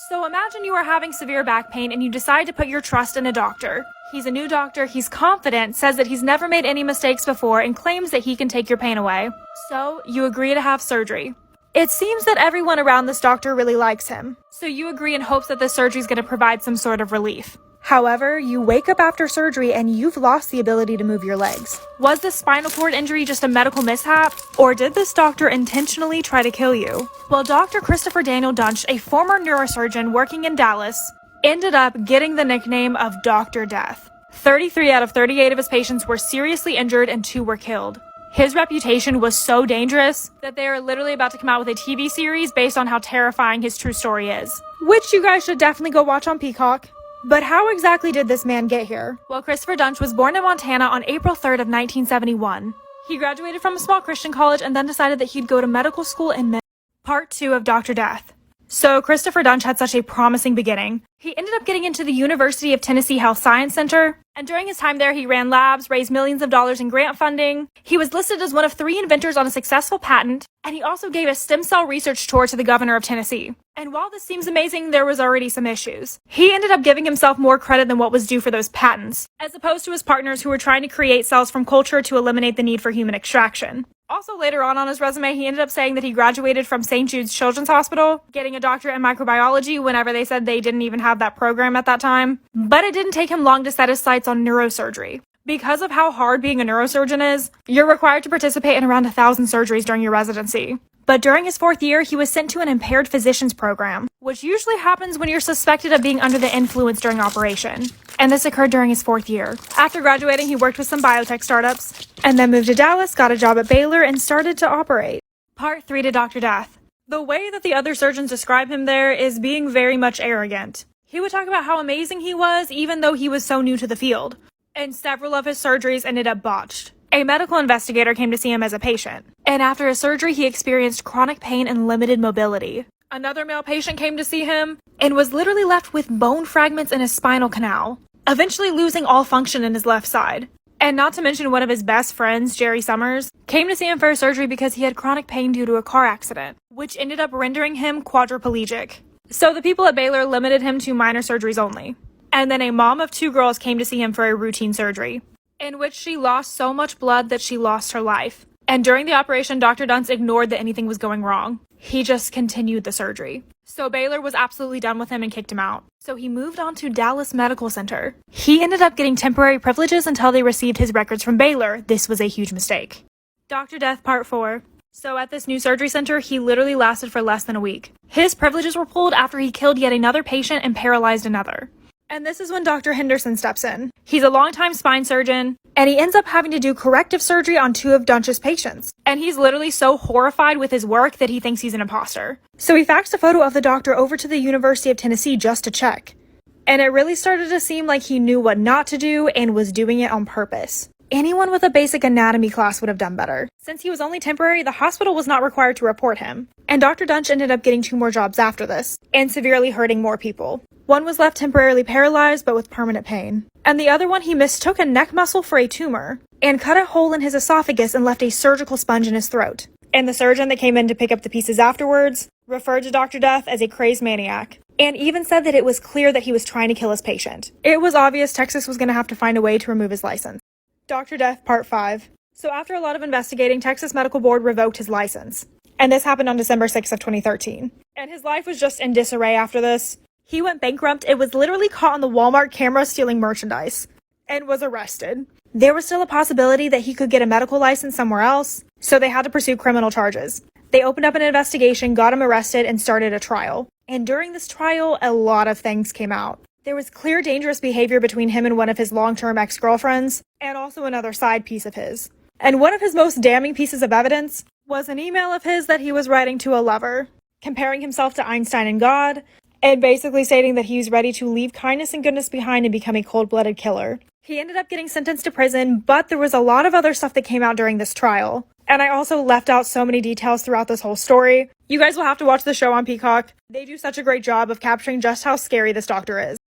So imagine you are having severe back pain and you decide to put your trust in a doctor. He's a new doctor, he's confident, says that he's never made any mistakes before, and claims that he can take your pain away. So you agree to have surgery. It seems that everyone around this doctor really likes him, so you agree in hopes that the surgery is going to provide some sort of relief. However, you wake up after surgery and you've lost the ability to move your legs. Was this spinal cord injury just a medical mishap, or did this doctor intentionally try to kill you? Well, Dr. Christopher Daniel Dunch, a former neurosurgeon working in Dallas, ended up getting the nickname of Dr. Death. 33 out of 38 of his patients were seriously injured and 2 were killed. His reputation was so dangerous that they are literally about to come out with a TV series based on how terrifying his true story is, which you guys should definitely go watch on Peacock. But how exactly did this man get here? Well, Christopher Dunch was born in Montana on April 3rd of 1971. He graduated from a small Christian college and then decided that he'd go to medical school in Part 2 of Dr. Death. So Christopher Dunch had such a promising beginning. He ended up getting into the University of Tennessee Health Science Center, and during his time there, he ran labs, raised millions of dollars in grant funding. He was listed as one of 3 inventors on a successful patent, and he also gave a stem cell research tour to the governor of Tennessee. And while this seems amazing, there was already some issues. He ended up giving himself more credit than what was due for those patents, as opposed to his partners who were trying to create cells from culture to eliminate the need for human extraction. Also, later on his resume, he ended up saying that he graduated from St. Jude's Children's Hospital, getting a doctorate in microbiology whenever they said they didn't even have that program at that time. But it didn't take him long to set his sights on neurosurgery. Because of how hard being a neurosurgeon is, you're required to participate in around 1,000 surgeries during your residency. But during his 4th year, he was sent to an impaired physicians program, which usually happens when you're suspected of being under the influence during operation. And this occurred during his 4th year. After graduating, he worked with some biotech startups, and then moved to Dallas, got a job at Baylor, and started to operate. Part 3 to Dr. Death. The way that the other surgeons describe him there is being very much arrogant. He would talk about how amazing he was, even though he was so new to the field. And several of his surgeries ended up botched. A medical investigator came to see him as a patient, and after his surgery, he experienced chronic pain and limited mobility. Another male patient came to see him and was literally left with bone fragments in his spinal canal, eventually losing all function in his left side. And not to mention one of his best friends, Jerry Summers, came to see him for his surgery because he had chronic pain due to a car accident, which ended up rendering him quadriplegic. So the people at Baylor limited him to minor surgeries only. And then a mom of 2 girls came to see him for a routine surgery, in which she lost so much blood that she lost her life. And during the operation, Dr. Dunch ignored that anything was going wrong. He just continued the surgery. So Baylor was absolutely done with him and kicked him out. So he moved on to Dallas Medical Center. He ended up getting temporary privileges until they received his records from Baylor. This was a huge mistake. Dr. Death Part 4. So at this new surgery center, he literally lasted for less than a week. His privileges were pulled after he killed yet another patient and paralyzed another. And this is when Dr. Henderson steps in. He's a longtime spine surgeon, and he ends up having to do corrective surgery on 2 of Dunch's patients. And he's literally so horrified with his work that he thinks he's an imposter. So he faxed a photo of the doctor over to the University of Tennessee just to check. And it really started to seem like he knew what not to do and was doing it on purpose. Anyone with a basic anatomy class would have done better. Since he was only temporary, the hospital was not required to report him. And Dr. Dunch ended up getting 2 more jobs after this, and severely hurting more people. One was left temporarily paralyzed, but with permanent pain. And the other one, he mistook a neck muscle for a tumor, and cut a hole in his esophagus and left a surgical sponge in his throat. And the surgeon that came in to pick up the pieces afterwards referred to Dr. Death as a crazed maniac, and even said that it was clear that he was trying to kill his patient. It was obvious Texas was going to have to find a way to remove his license. Dr. Death Part 5. So after a lot of investigating, Texas Medical Board revoked his license. And this happened on December 6th of 2013. And his life was just in disarray after this. He went bankrupt. It was literally caught on the Walmart camera stealing merchandise and was arrested. There was still a possibility that he could get a medical license somewhere else, so they had to pursue criminal charges. They opened up an investigation, got him arrested, and started a trial. And during this trial, a lot of things came out. There was clear dangerous behavior between him and one of his long-term ex-girlfriends, and also another side piece of his. And one of his most damning pieces of evidence was an email of his that he was writing to a lover, comparing himself to Einstein and God, and basically stating that he was ready to leave kindness and goodness behind and become a cold-blooded killer. He ended up getting sentenced to prison, but there was a lot of other stuff that came out during this trial. And I also left out so many details throughout this whole story. You guys will have to watch the show on Peacock. They do such a great job of capturing just how scary this doctor is.